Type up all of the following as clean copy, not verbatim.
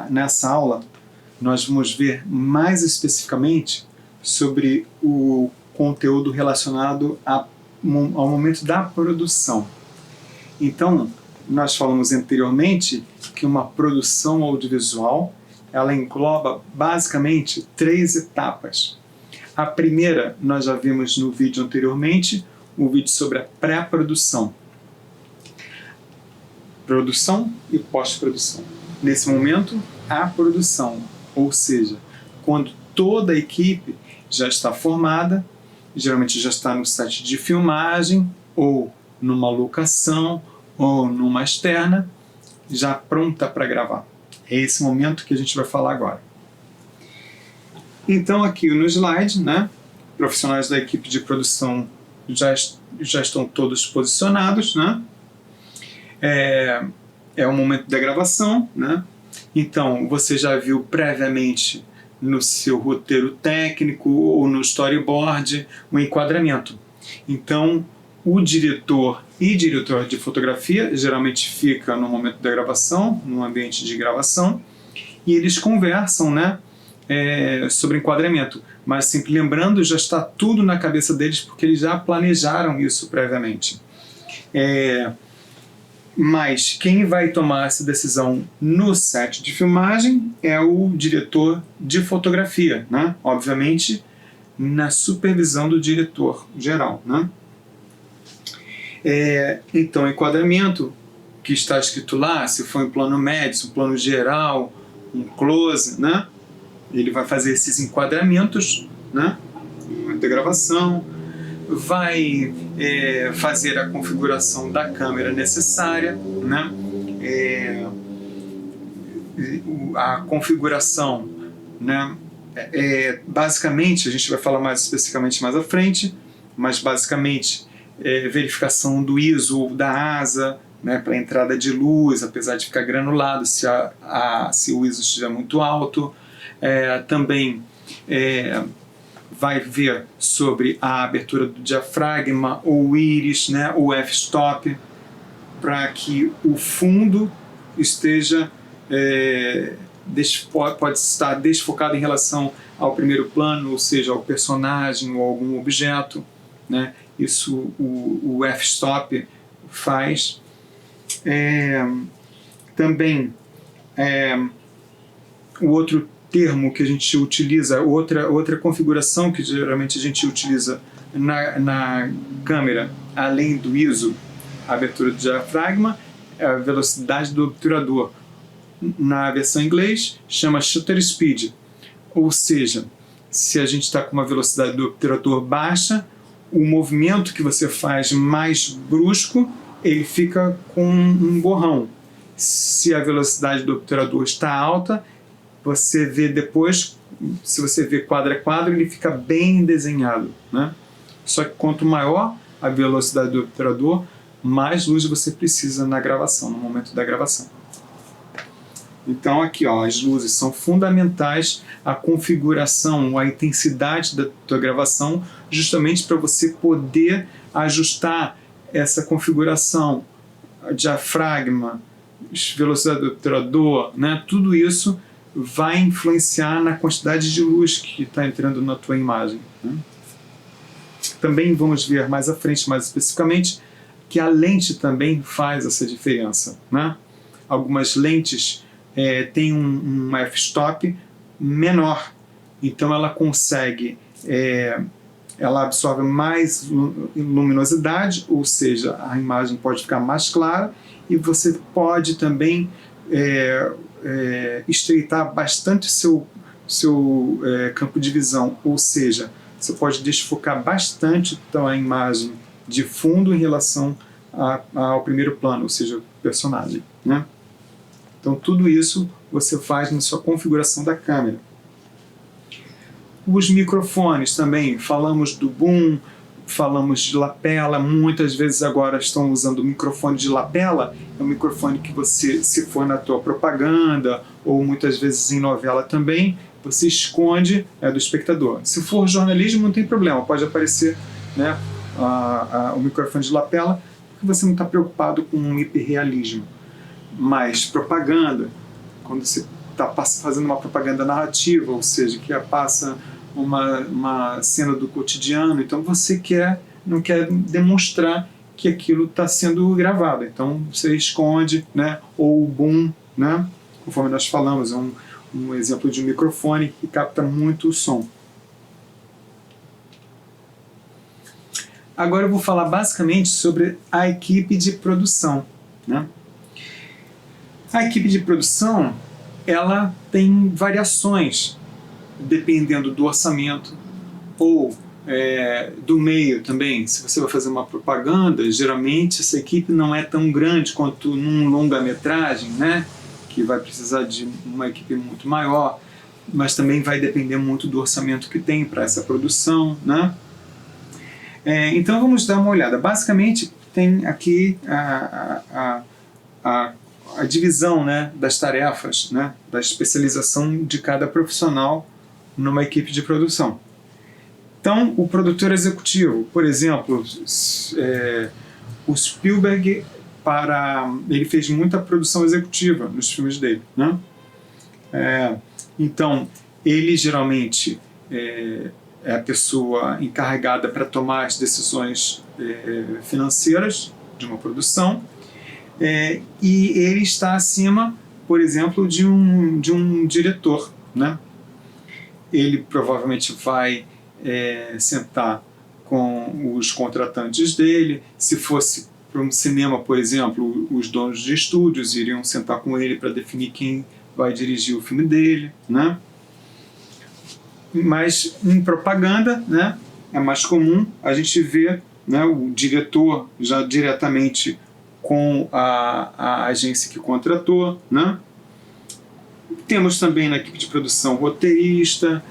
Nessa aula, nós vamos ver mais especificamente sobre o conteúdo relacionado ao momento da produção. Então, nós falamos anteriormente que uma produção audiovisual ela engloba basicamente 3 etapas. A primeira, nós já vimos no vídeo anteriormente, o vídeo sobre a pré-produção. Produção e pós-produção. Nesse momento, a produção, ou seja, quando toda a equipe já está formada, geralmente já está no set de filmagem, ou numa locação, ou numa externa, já pronta para gravar. É esse momento que a gente vai falar agora. Então aqui no slide, profissionais da equipe de produção já estão todos posicionados, É o momento da gravação, Então, você já viu previamente no seu roteiro técnico ou no storyboard o enquadramento. Então, o diretor e diretor de fotografia geralmente fica no momento da gravação, no ambiente de gravação, e eles conversam, sobre enquadramento. Mas, sempre lembrando, já está tudo na cabeça deles porque eles já planejaram isso previamente. Mas quem vai tomar essa decisão no set de filmagem é o diretor de fotografia, Obviamente, na supervisão do diretor geral, Então, enquadramento, que está escrito lá, se for em plano médio, se um plano geral, um close, Ele vai fazer esses enquadramentos, no momento da gravação, vai fazer a configuração da câmera necessária, a configuração, basicamente, a gente vai falar mais especificamente mais à frente, mas basicamente verificação do ISO da asa, para a entrada de luz, apesar de ficar granulado, se o ISO estiver muito alto, também vai ver sobre a abertura do diafragma, ou íris, ou f-stop, para que o fundo esteja pode estar desfocado em relação ao primeiro plano, ou seja, ao personagem ou algum objeto, Isso o f-stop faz. Também o outro termo que a gente utiliza, outra configuração que geralmente a gente utiliza na câmera, além do ISO, a abertura do diafragma, é a velocidade do obturador. Na versão em inglês, chama shutter speed, ou seja, se a gente está com uma velocidade do obturador baixa, o movimento que você faz mais brusco, ele fica com um borrão. Se a velocidade do obturador está alta, você vê depois, se você vê quadro a quadro, ele fica bem desenhado, Só que quanto maior a velocidade do obturador, mais luz você precisa na gravação, no momento da gravação. Então aqui, as luzes são fundamentais, a configuração, a intensidade da tua gravação, justamente para você poder ajustar essa configuração, diafragma, velocidade do obturador, tudo isso vai influenciar na quantidade de luz que está entrando na tua imagem. Também vamos ver mais à frente, mais especificamente, que a lente também faz essa diferença. Algumas lentes têm um f-stop menor, então ela consegue, ela absorve mais luminosidade, ou seja, a imagem pode ficar mais clara, e você pode também estreitar bastante seu campo de visão, ou seja, você pode desfocar bastante a imagem de fundo em relação ao primeiro plano, ou seja, o personagem. Então tudo isso você faz na sua configuração da câmera. Os microfones também, falamos do boom, falamos de lapela, muitas vezes agora estão usando o microfone de lapela, é um microfone que você, se for na tua propaganda, ou muitas vezes em novela também, você esconde do espectador. Se for jornalismo, não tem problema, pode aparecer o microfone de lapela, porque você não está preocupado com um hiperrealismo. Mas propaganda, quando você está fazendo uma propaganda narrativa, ou seja, que passa uma cena do cotidiano, então você não quer demonstrar que aquilo está sendo gravado, então você esconde, né? Ou o boom, né? Conforme nós falamos, um exemplo de um microfone que capta muito o som. Agora eu vou falar basicamente sobre a equipe de produção, né? A equipe de produção, ela tem variações dependendo do orçamento ou do meio também. Se você vai fazer uma propaganda, geralmente essa equipe não é tão grande quanto num longa-metragem, né? Que vai precisar de uma equipe muito maior, mas também vai depender muito do orçamento que tem para essa produção, né? Então vamos dar uma olhada. Basicamente tem aqui a divisão, né, das tarefas, né, da especialização de cada profissional numa equipe de produção. Então, o produtor executivo, por exemplo, o Spielberg, ele fez muita produção executiva nos filmes dele, né? Então, ele geralmente é a pessoa encarregada para tomar as decisões financeiras de uma produção, e ele está acima, por exemplo, de um diretor, né? Ele provavelmente vai sentar com os contratantes dele. Se fosse para um cinema, por exemplo, os donos de estúdios iriam sentar com ele para definir quem vai dirigir o filme dele, né? Mas em propaganda, né, é mais comum a gente ver, né, o diretor já diretamente com a agência que contratou, né? Temos também na equipe de produção roteirista,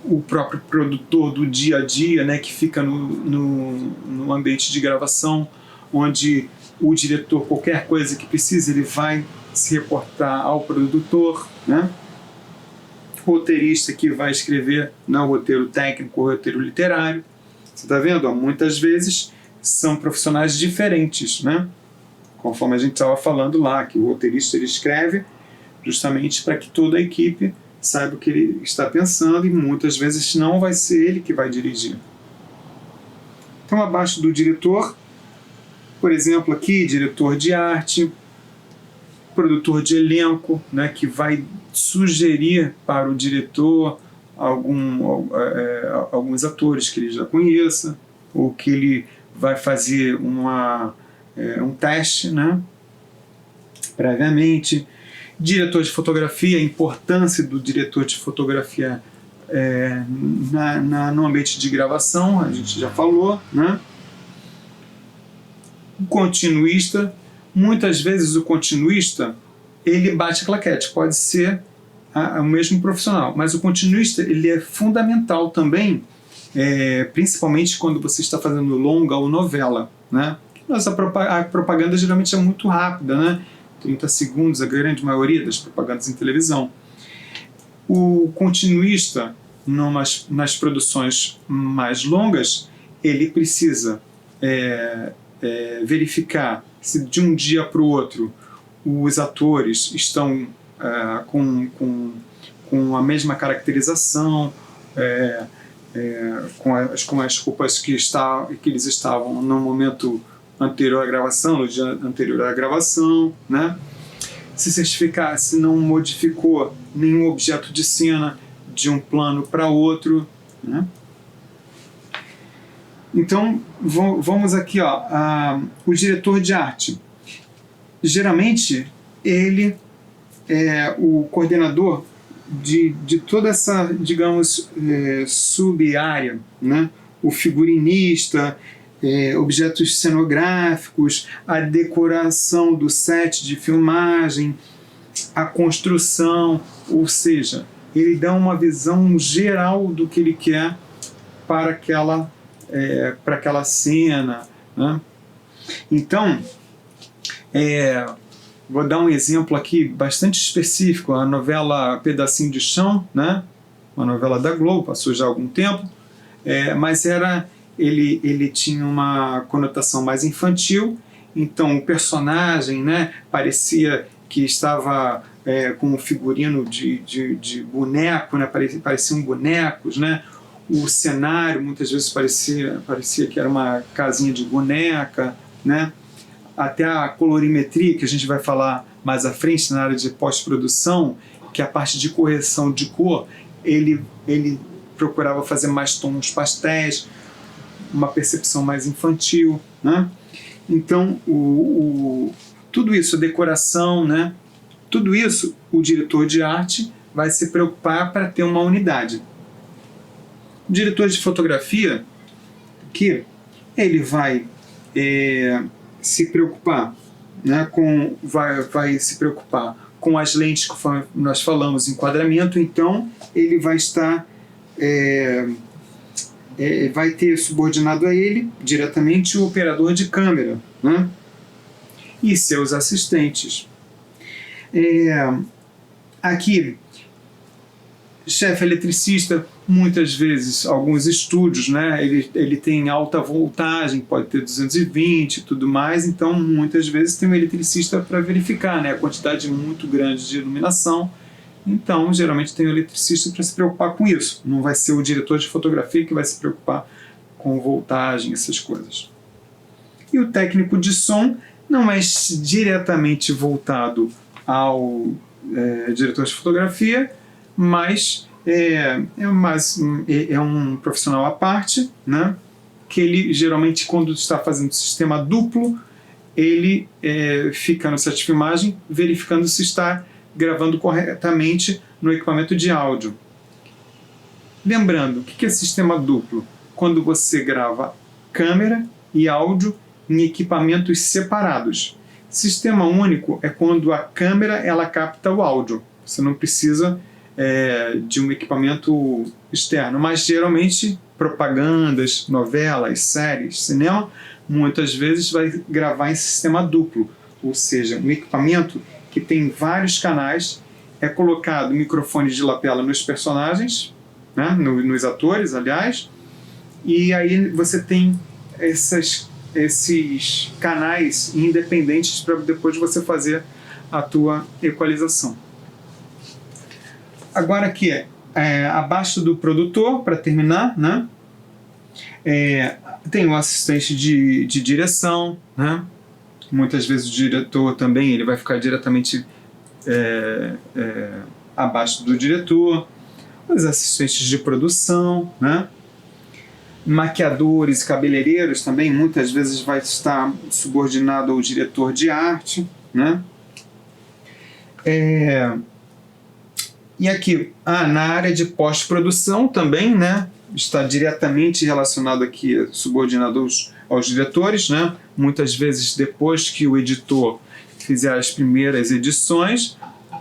o próprio produtor do dia a dia, né, que fica no ambiente de gravação, onde o diretor, qualquer coisa que precise, ele vai se reportar ao produtor, né? Roteirista que vai escrever, não, o roteiro técnico, o roteiro literário. Você está vendo? Muitas vezes são profissionais diferentes, né? Conforme a gente estava falando lá, que o roteirista ele escreve justamente para que toda a equipe saiba o que ele está pensando, e muitas vezes não vai ser ele que vai dirigir. Então, abaixo do diretor, por exemplo, aqui, diretor de arte, produtor de elenco, né, que vai sugerir para o diretor alguns atores que ele já conheça, ou que ele vai fazer um teste, né, previamente. Diretor de fotografia, a importância do diretor de fotografia no ambiente de gravação, a gente já falou, né? O continuista, muitas vezes o continuista ele bate a claquete, pode ser o mesmo profissional, mas o continuista ele é fundamental também, principalmente quando você está fazendo longa ou novela, né? A propaganda geralmente é muito rápida, né? 30 segundos, a grande maioria das propagandas em televisão. O continuista, nas produções mais longas, ele precisa verificar se de um dia para o outro os atores estão com a mesma caracterização, com as roupas que eles estavam no momento anterior à gravação, no dia anterior à gravação, né? Se certificar se não modificou nenhum objeto de cena de um plano para outro, né? Então, vamos aqui, o diretor de arte. Geralmente, ele é o coordenador de toda essa, digamos, sub-área, né? O figurinista, objetos cenográficos, a decoração do set de filmagem, a construção, ou seja, ele dá uma visão geral do que ele quer para aquela cena, né? Então, vou dar um exemplo aqui bastante específico, a novela Pedacinho de Chão, né? Uma novela da Globo, passou já há algum tempo, mas ele tinha uma conotação mais infantil, então o personagem, né, parecia que estava com um figurino de boneco, né? Pareciam bonecos, né? O cenário muitas vezes parecia que era uma casinha de boneca, né? Até a colorimetria, que a gente vai falar mais à frente na área de pós-produção, que é a parte de correção de cor, ele procurava fazer mais tons pastéis, uma percepção mais infantil, né? Então, tudo isso, a decoração, né? Tudo isso, o diretor de arte vai se preocupar para ter uma unidade. O diretor de fotografia, que ele vai se preocupar, né, vai se preocupar com as lentes que nós falamos, enquadramento, então ele vai estar vai ter subordinado a ele diretamente o operador de câmera, né, e seus assistentes. Aqui, chefe eletricista, muitas vezes, alguns estúdios, né, ele tem alta voltagem, pode ter 220 e tudo mais, então muitas vezes tem um eletricista para verificar, né, a quantidade muito grande de iluminação. Então, geralmente tem um eletricista para se preocupar com isso. Não vai ser o diretor de fotografia que vai se preocupar com voltagem, essas coisas. E o técnico de som não é diretamente voltado ao diretor de fotografia, mas é um profissional à parte, né? Que ele geralmente, quando está fazendo sistema duplo, ele fica no set de filmagem verificando se está gravando corretamente no equipamento de áudio. Lembrando, o que é sistema duplo? Quando você grava câmera e áudio em equipamentos separados. Sistema único é quando a câmera ela capta o áudio. Você não precisa de um equipamento externo, mas geralmente propagandas, novelas, séries, cinema, muitas vezes vai gravar em sistema duplo, ou seja, um equipamento que tem vários canais, é colocado microfone de lapela nos personagens, né, nos atores, aliás, e aí você tem esses canais independentes para depois você fazer a tua equalização. Agora aqui, abaixo do produtor, para terminar, né, tem o assistente de direção, né? Muitas vezes o diretor também ele vai ficar diretamente abaixo do diretor, os assistentes de produção, né? Maquiadores, cabeleireiros também, muitas vezes vai estar subordinado ao diretor de arte, né? E aqui, na área de pós-produção também, né? Está diretamente relacionado aqui, subordinado aos diretores, né? Muitas vezes depois que o editor fizer as primeiras edições,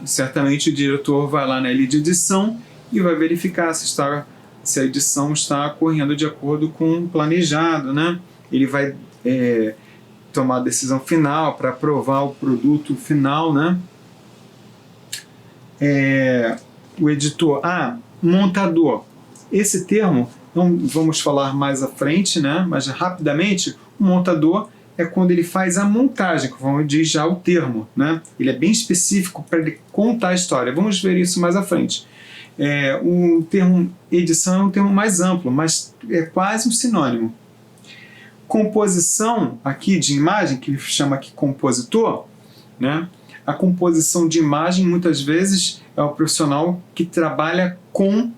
certamente o diretor vai lá na ilha de edição e vai verificar se a edição está correndo de acordo com o planejado, né? Ele vai tomar a decisão final para aprovar o produto final, né? O editor, montador. Esse termo, não vamos falar mais à frente, né? Mas rapidamente, o montador é quando ele faz a montagem, como diz já o termo, né? Ele é bem específico para ele contar a história. Vamos ver isso mais à frente. O termo edição é um termo mais amplo, mas é quase um sinônimo. Composição aqui de imagem, que chama aqui compositor, né? A composição de imagem muitas vezes é o profissional que trabalha com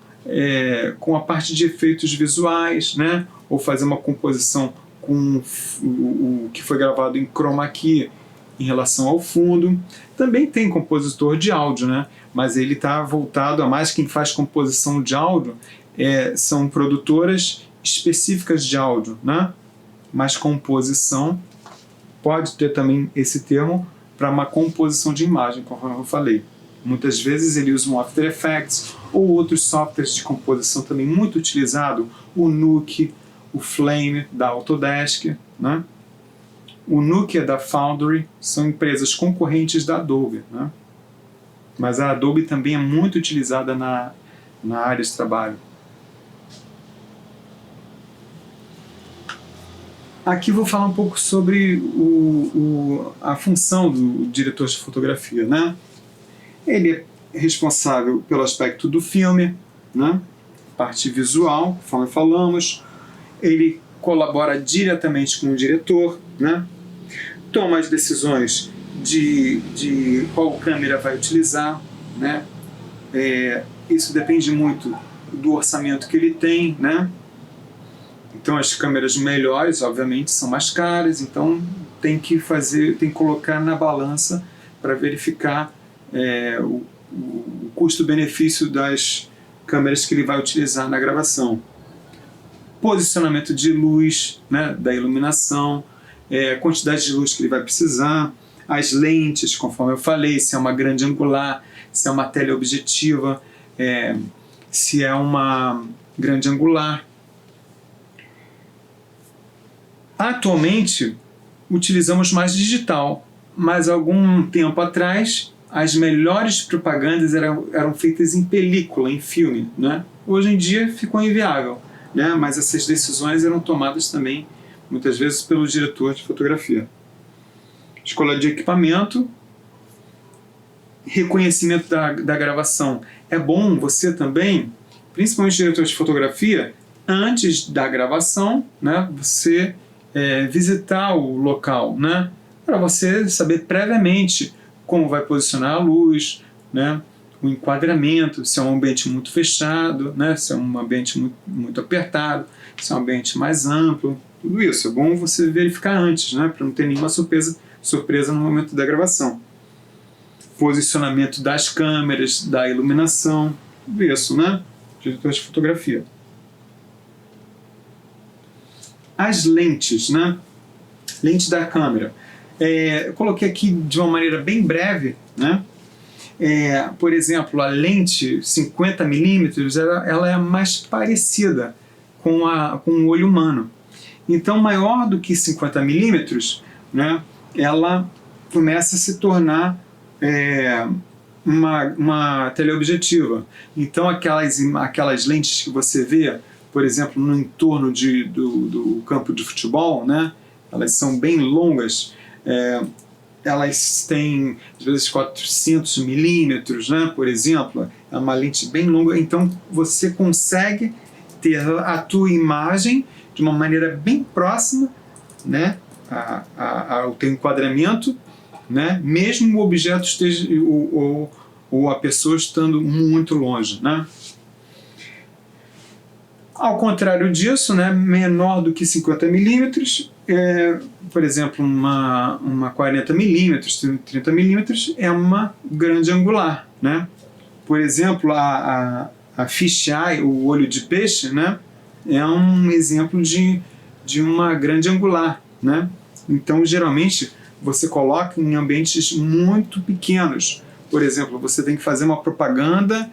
a parte de efeitos visuais, né? Ou fazer uma composição com o que foi gravado em chroma key em relação ao fundo. Também tem compositor de áudio, né? Mas ele está voltado a mais quem faz composição de áudio são produtoras específicas de áudio, né? Mas composição pode ter também esse termo para uma composição de imagem, como eu falei. Muitas vezes ele usa um After Effects ou outros softwares de composição também muito utilizado, o Nuke, o Flame da Autodesk, né? O Nuke é da Foundry, são empresas concorrentes da Adobe, né? Mas a Adobe também é muito utilizada na área de trabalho. Aqui vou falar um pouco sobre a função do diretor de fotografia, né? Ele é responsável pelo aspecto do filme, né? Parte visual, conforme falamos. Ele colabora diretamente com o diretor, né? Toma as decisões de qual câmera vai utilizar, né? Isso depende muito do orçamento que ele tem, né? Então as câmeras melhores, obviamente, são mais caras, então tem que colocar na balança para verificar o custo-benefício das câmeras que ele vai utilizar na gravação. Posicionamento de luz, né, da iluminação, a quantidade de luz que ele vai precisar, as lentes, conforme eu falei, se é uma grande angular, se é uma teleobjetiva, se é uma grande angular. Atualmente, utilizamos mais digital, mas algum tempo atrás, as melhores propagandas eram feitas em película, em filme, né? Hoje em dia ficou inviável, né? Mas essas decisões eram tomadas também, muitas vezes, pelo diretor de fotografia. Escolha de equipamento, reconhecimento da gravação. É bom você também, principalmente diretor de fotografia, antes da gravação, né, você visitar o local, né, para você saber previamente como vai posicionar a luz, né, o enquadramento, se é um ambiente muito fechado, né, se é um ambiente muito apertado, se é um ambiente mais amplo. Tudo isso é bom você verificar antes, né, para não ter nenhuma surpresa no momento da gravação. Posicionamento das câmeras, da iluminação, tudo isso, né? Diretor de fotografia. As lentes, né? Lente da câmera. Eu coloquei aqui de uma maneira bem breve, né? Por exemplo, a lente 50mm, ela é mais parecida com o olho humano. Então, maior do que 50mm, né? Ela começa a se tornar uma teleobjetiva. Então aquelas lentes que você vê, por exemplo, no entorno do campo de futebol, né, elas são bem longas, elas têm às vezes 400mm, né, por exemplo, é uma lente bem longa, então você consegue ter a tua imagem de uma maneira bem próxima, né, ao teu enquadramento, né? Mesmo o objeto esteja ou a pessoa estando muito longe, né? Ao contrário disso, né, menor do que 50mm, por exemplo, uma 40mm, 30mm é uma grande angular, né? Por exemplo, a fisheye, o olho de peixe, né, é um exemplo de uma grande angular, né? Então, geralmente, você coloca em ambientes muito pequenos. Por exemplo, você tem que fazer uma propaganda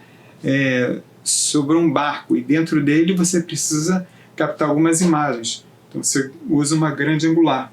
sobre um barco e dentro dele você precisa captar algumas imagens. Então você usa uma grande angular.